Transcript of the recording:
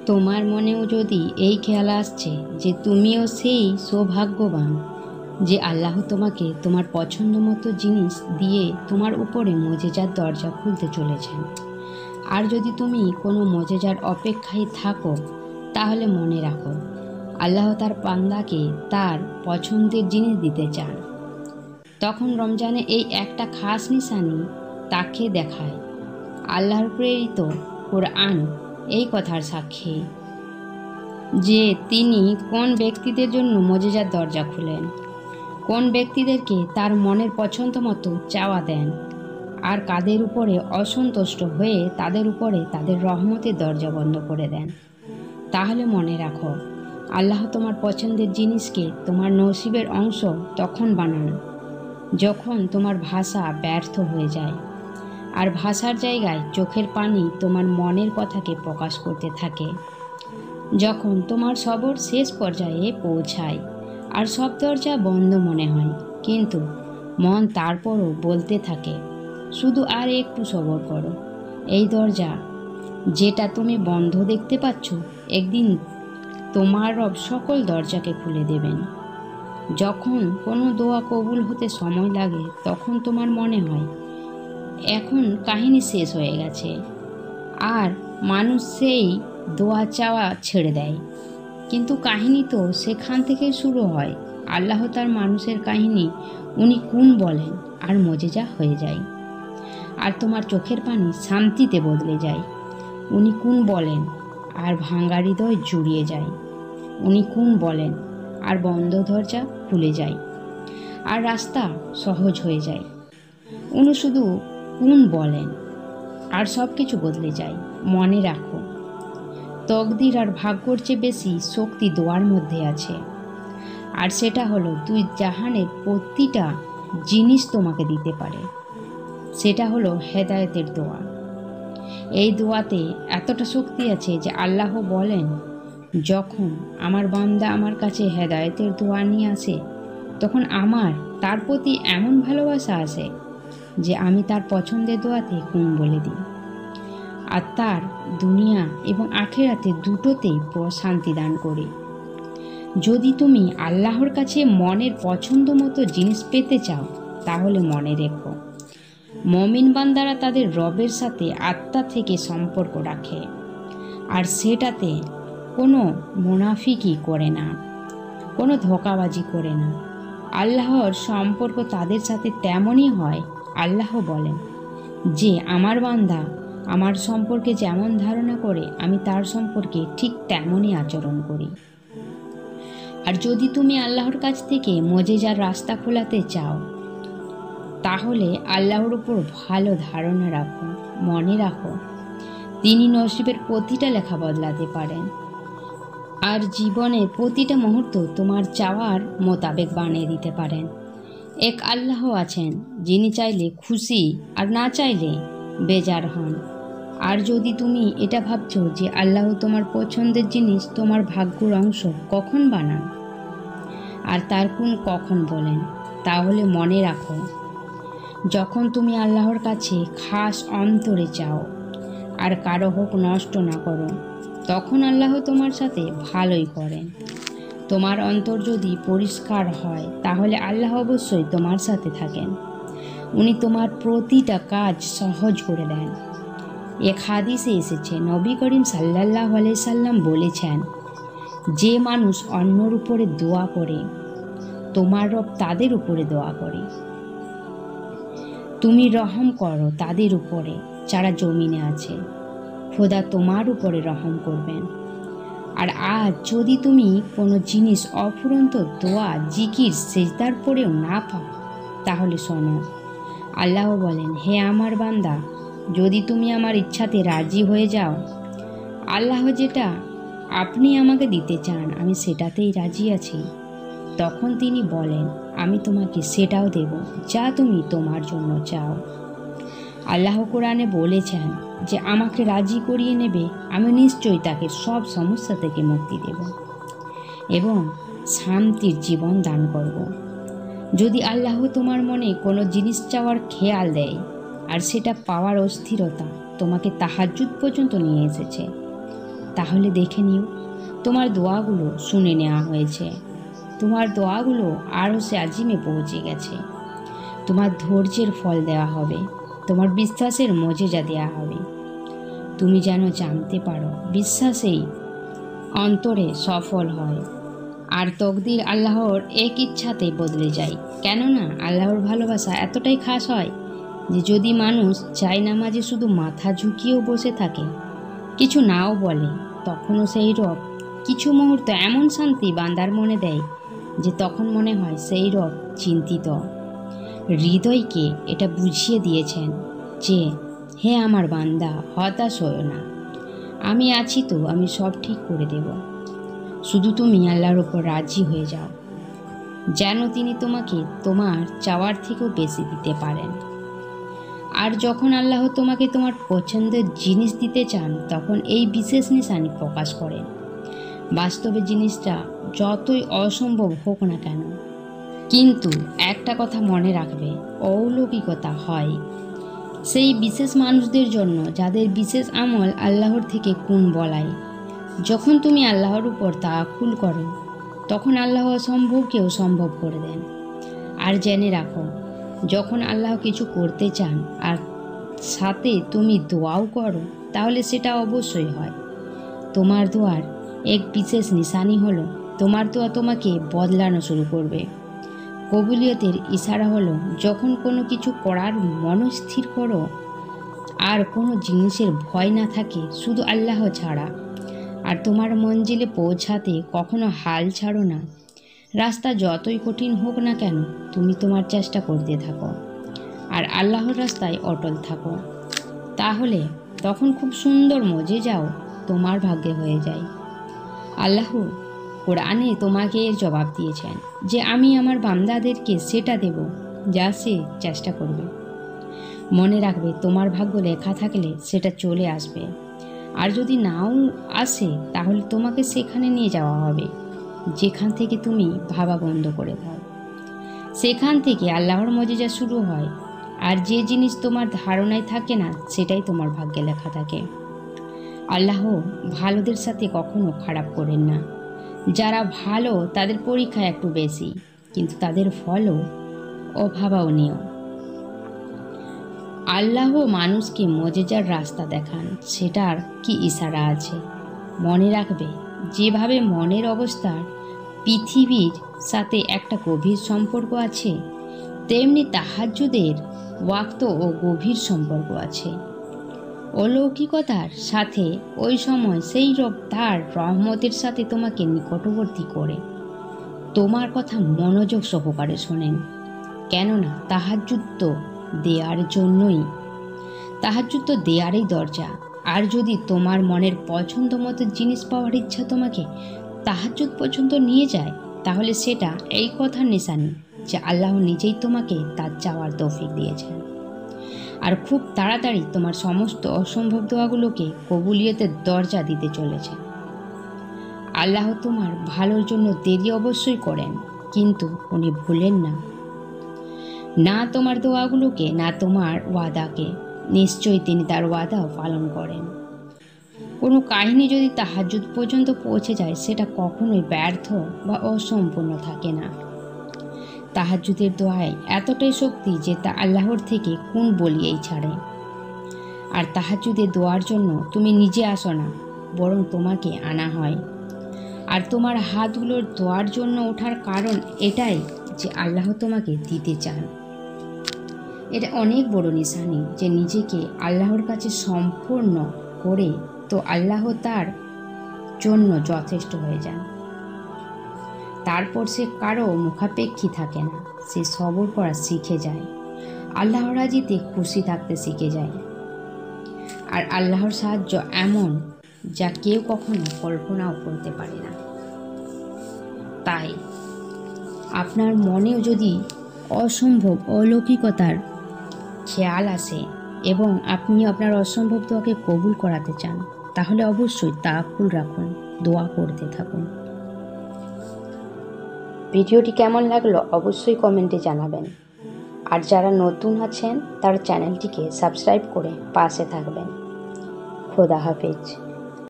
তোমার মনেও যদি এই খেয়াল আসছে যে তুমিও সেই সৌভাগ্যবান যে আল্লাহ তোমাকে তোমার পছন্দ মতো জিনিস দিয়ে তোমার উপরে মজেজার দরজা খুলতে চলেছেন, আর যদি তুমি কোনো মজেজার অপেক্ষায় থাকো, তাহলে মনে রাখো আল্লাহ তার বান্দাকে তার পছন্দের জিনিস দিতে চান। তখন রমজানে এই একটা খাস নিশানি তাকে দেখায়। আল্লাহর প্রেরিত কোরআন এই কথার সাক্ষী যে তিনি কোন ব্যক্তিদের জন্য মজেজার দরজা খুলেন, কোন ব্যক্তিদেরকে তার মনের পছন্দ মতো চাওয়া দেন, আর কাদের উপরে অসন্তুষ্ট হয়ে তাদের উপরে তাদের রহমতের দরজা বন্ধ করে দেন। তাহলে মনে রাখো আল্লাহ তোমার পছন্দের জিনিসকে তোমার নসিবের অংশ তখন বানান যখন তোমার ভাষা ব্যর্থ হয়ে যায়, আর ভাষার জায়গায় চোখের পানি তোমার মনের কথাকে প্রকাশ করতে থাকে। যখন তোমার সবর শেষ পর্যায়ে পৌঁছায় আর সব দরজা বন্ধ মনে হয়, কিন্তু মন তারপরও বলতে থাকে শুধু আর একটু সবর করো, এই দরজা যেটা তুমি বন্ধ দেখতে পাচ্ছ একদিন তোমার রব সকল দরজাকে খুলে দেবেন। যখন কোনো দোয়া কবুল হতে সময় লাগে তখন তোমার মনে হয় এখন কাহিনী শেষ হয়ে গেছে, আর মানুষ সেই দোয়া চাওয়া ছেড়ে দেয়। কিন্তু কাহিনী তো সেখান থেকে শুরু হয়। আল্লাহ তার মানুষের কাহিনী উনি কোন বলেন আর মজেজা হয়ে যায়, আর তোমার চোখের পানি শান্তিতে বদলে যায়। উনি কোন বলেন আর ভাঙা হৃদয় জুড়িয়ে যায়। উনি কোন বলেন আর বন্ধ দরজা খুলে যায়, আর রাস্তা সহজ হয়ে যায়। উনি শুধু কোন বলেন আর সব কিছু বদলে যায়। মনে রাখো তকদির আর ভাগ্যর চেয়ে বেশি শক্তি দোয়ার মধ্যে আছে, আর সেটা হলো দুই জাহানের প্রতিটা জিনিস তোমাকে দিতে পারে। সেটা হলো হেদায়েতের দোয়া। এই দোয়াতে এতটা শক্তি আছে যে আল্লাহ বলেন, যখন আমার বান্দা আমার কাছে হেদায়েতের দোয়া নিয়ে আসে তখন আমার তার প্রতি এমন ভালোবাসা আসে যে আমি তার পছন্দের দোয়াতে কোন বলে দিই, আর তার দুনিয়া এবং আখিরাতে দুটোতেই শান্তি দান করি। যদি তুমি আল্লাহর কাছে মনের পছন্দ মতো জিনিস পেতে চাও, তাহলে মনে রেখো মমিন বান্দারা তাদের রবের সাথে আত্মা থেকে সম্পর্ক রাখে, আর সেটাতে কোনো মুনাফিকি করে না, কোনো ধোঁকাবাজি করে না। আল্লাহর সম্পর্ক তাদের সাথে তেমনই হয়। আল্লাহ বলেন যে আমার বান্দা আমার সম্পর্কে যেমন ধারণা করে আমি তার সম্পর্কে ঠিক তেমনই আচরণ করি। আর যদি তুমি আল্লাহর কাছ থেকে মজেজার রাস্তা খোলাতে চাও, তাহলে আল্লাহর উপর ভালো ধারণা রাখো। মনে রাখো তিনি নসিবের প্রতিটা লেখা বদলাতে পারেন, আর জীবনে প্রতিটা মুহূর্ত তোমার চাওয়ার মোতাবেক বানিয়ে দিতে পারেন। এক আল্লাহ আছেন যিনি চাইলে খুশি আর না চাইলে বেজার হন। আর যদি তুমি এটা ভাবছো যে আল্লাহ তোমার পছন্দের জিনিস তোমার ভাগ্যর অংশ কখন বানান আর তার কোন কখন বলেন, তাহলে মনে রাখো যখন তুমি আল্লাহর কাছে খাস অন্তরে চাও আর কারো হোক নষ্ট না করো, তখন আল্লাহ তোমার সাথে ভালোই করেন। তোমার অন্তর যদি পরিষ্কার হয় তাহলে আল্লাহ অবশ্যই তোমার সাথে থাকেন। উনি তোমার প্রতিটা কাজ সহজ করে দেন। এক হাদিসে এসেছে, নবী করিম সাল্লাল্লাহু আলাইহি সাল্লাম বলেছেন, যে মানুষ অন্যর উপরে দোয়া করে তোমার রব তাদের উপরে দোয়া করে। তুমি রহম করো তাদের উপরে যারা জমিনে আছে, খোদা তোমার উপরে রহম করবেন। আর আজ যদি তুমি কোনো জিনিস অফুরন্ত দোয়া জিকির সেজদার পরেও না পাও, তাহলে শোনো আল্লাহ বলেন, হে আমার বান্দা, যদি তুমি আমার ইচ্ছাতে রাজি হয়ে যাও, আল্লাহ যেটা আপনি আমাকে দিতে চান আমি সেটাতেই রাজি আছি, তখন তিনি বলেন আমি তোমাকে সেটাও দেব যা তুমি তোমার জন্য চাও। আল্লাহ কোরআনে বলেছেন যে আমাকে রাজি করিয়ে নেবে, আমি নিশ্চয়ই তাকে সব সমস্যা থেকে মুক্তি দেব এবং শান্তির জীবন দান করব। যদি আল্লাহ তোমার মনে কোনো জিনিস চাওয়ার খেয়াল দেয় আর সেটা পাওয়ার অস্থিরতা তোমাকে তাহাজ্জুদ পর্যন্ত নিয়ে এসেছে, তাহলে দেখে নিও তোমার দোয়াগুলো শুনে নেওয়া হয়েছে। তোমার দোয়াগুলো আরশে আজিমে পৌঁছে গেছে। তোমার ধৈর্যের ফল দেওয়া হবে, তোমার বিশ্বাসের মজেজা দেওয়া হবে। তুমি যেন জানতে পারো বিশ্বাসেই অন্তরে সফল হয়, আর তকদির আল্লাহর এক ইচ্ছাতে বদলে যায়। কেননা আল্লাহর ভালোবাসা এতটাই খাস হয় যে যদি মানুষ চাই নামাজে শুধু মাথা ঝুঁকিয়েও বসে থাকে, কিছু নাও বলে, তখনও সেই রব কিছু মুহূর্ত এমন শান্তি বান্দার মনে দেয় যে তখন মনে হয় সেই রব চিন্তিত। হৃদয়কে এটা বুঝিয়ে দিয়েছেন যে হে আমার বান্দা, হতাশ হও না, আমি আছি তো, আমি সব ঠিক করে দেব। শুধু তুমি আল্লাহর ওপর রাজি হয়ে যাও, যেন তিনি তোমাকে তোমার চাওয়ার থেকেও বেশি দিতে পারেন। আর যখন আল্লাহ তোমাকে তোমার পছন্দের জিনিস দিতে চান, তখন এই বিশেষ নিশানি প্রকাশ করেন। বাস্তবে জিনিসটা যতই অসম্ভব হোক না কেন, কিন্তু একটা কথা মনে রাখবে, অলৌকিকতা হয় সেই বিশেষ মানুষদের জন্য যাদের বিশেষ আমল আল্লাহর থেকে গুণ বলায়। যখন তুমি আল্লাহর উপর তাওয়াক্কুল করো, তখন আল্লাহ অসম্ভবকেও সম্ভব করে দেন। আর জেনে রাখো, যখন আল্লাহ কিছু করতে চান আর সাথে তুমি দোয়াও করো, তাহলে সেটা অবশ্যই হয়। তোমার দোয়ার এক বিশেষ নিশানি হলো তোমার দোয়া তোমাকে বদলানো শুরু করবে। কবুলিয়তের ইশারা হলো যখন কোনো কিছু করার মনস্থির করো আর কোনো জিনিসের ভয় না থাকে শুধু আল্লাহ ছাড়া, আর তোমার মঞ্জিলে পৌঁছাতে কখনো হাল ছাড়ো না। রাস্তা যতই কঠিন হোক না কেন, তুমি তোমার চেষ্টা করতে থাকো আর আল্লাহর রাস্তায় অটল থাকো, তাহলে তখন খুব সুন্দর মজে যাও তোমার ভাগ্যে হয়ে যায়। আল্লাহ কোরআনে তোমাকে এর জবাব দিয়েছেন যে আমি আমার বান্দাদেরকে সেটা দেব যা সে চেষ্টা করবে। মনে রাখবে, তোমার ভাগ্য লেখা থাকলে সেটা চলে আসবে, আর যদি নাও আসে তাহলে তোমাকে সেখানে নিয়ে যাওয়া হবে যেখান থেকে তুমি ভাবা বন্ধ করে দাও। সেখান থেকে আল্লাহর মজেজা শুরু হয়, আর যে জিনিস তোমার ধারণায় থাকে না সেটাই তোমার ভাগ্যে লেখা থাকে। আল্লাহ ভালোদের সাথে কখনো খারাপ করেন না। যারা ভালো তাদের পরীক্ষা একটু বেশি, কিন্তু তাদের ফলও অভাবনীয়। আল্লাহ মানুষকে মজেজার রাস্তা দেখান, সেটার কি ইশারা আছে। মনে রাখবে, যেভাবে মনের অবস্থার পৃথিবীর সাথে একটা গভীর সম্পর্ক আছে, তেমনি তাহাজ্জুদের ওয়াক্ত ও গভীর সম্পর্ক আছে। অলৌকিকতার সাথে ওই সময় সেই রব তার রহমতের সাথে তোমাকে নিকটবর্তী করে তোমার কথা মনোযোগ সহকারে শোনেন। কেননা তাহাজ্জুদ তো দেয়ার জন্যই, তাহাজ্জুদ তো দেয়ারই দরজা। আর যদি তোমার মনের পছন্দ মতো জিনিস পাওয়ার ইচ্ছা তোমাকে তাহাজ্জুদ পর্যন্ত নিয়ে যায়, তাহলে সেটা এই কথার নিশানি যে আল্লাহ নিজেই তোমাকে তার চাওয়ার তৌফিক দিয়েছেন, আর খুব তাড়াতাড়ি তোমার সমস্ত অসম্ভব দোয়াগুলোকে কবুলিয়তের দরজা দিতে চলেছে। আল্লাহ তোমার ভালোর জন্য দেরি অবশ্যই করেন, কিন্তু উনি ভুলেন না, না তোমার দোয়াগুলোকে না তোমার ওয়াদাকে। নিশ্চয়ই তিনি তার ওয়াদাও পালন করেন। কোনো কাহিনী যদি তাহাজ্জুদ পর্যন্ত পৌঁছে যায়, সেটা কখনোই ব্যর্থ বা অসম্পূর্ণ থাকে না। তাহাজ্জুদের দোয়ায় এতটাই শক্তি যে তা আল্লাহর থেকে কোন বলিয়েই ছাড়ে। আর তাহাজ্জুদের দোয়ার জন্য তুমি নিজে আসো না, বরং তোমাকে আনা হয়। আর তোমার হাতগুলোর দোয়ার জন্য ওঠার কারণ এটাই যে আল্লাহ তোমাকে দিতে চান। এটা অনেক বড় নিশানি যে নিজেকে আল্লাহর কাছে সম্পূর্ণ করে তো আল্লাহ তার জন্য যথেষ্ট হয়ে যান। তারপর সে কারো মুখাপেক্ষী থাকে না, সে সবর করা শিখে যায়, আল্লাহর রাজিতে খুশি থাকতে শিখে যায়। আর আল্লাহর সাহায্য এমন যা কেউ কখনো কল্পনাও করতে পারে না। তাই আপনার মনেও যদি অসম্ভব অলৌকিকতার খেয়াল আসে এবং আপনি আপনার অসম্ভব দোয়াকে কবুল করাতে চান, তাহলে অবশ্যই তাওয়াক্কুল রাখুন, দোয়া করতে থাকুন। ভিডিওটি কেমন লাগলো অবশ্যই কমেন্টে জানাবেন। আর যারা নতুন আছেন তারা চ্যানেলটিকে সাবস্ক্রাইব করে পাশে থাকবেন। খোদা হাফেজ।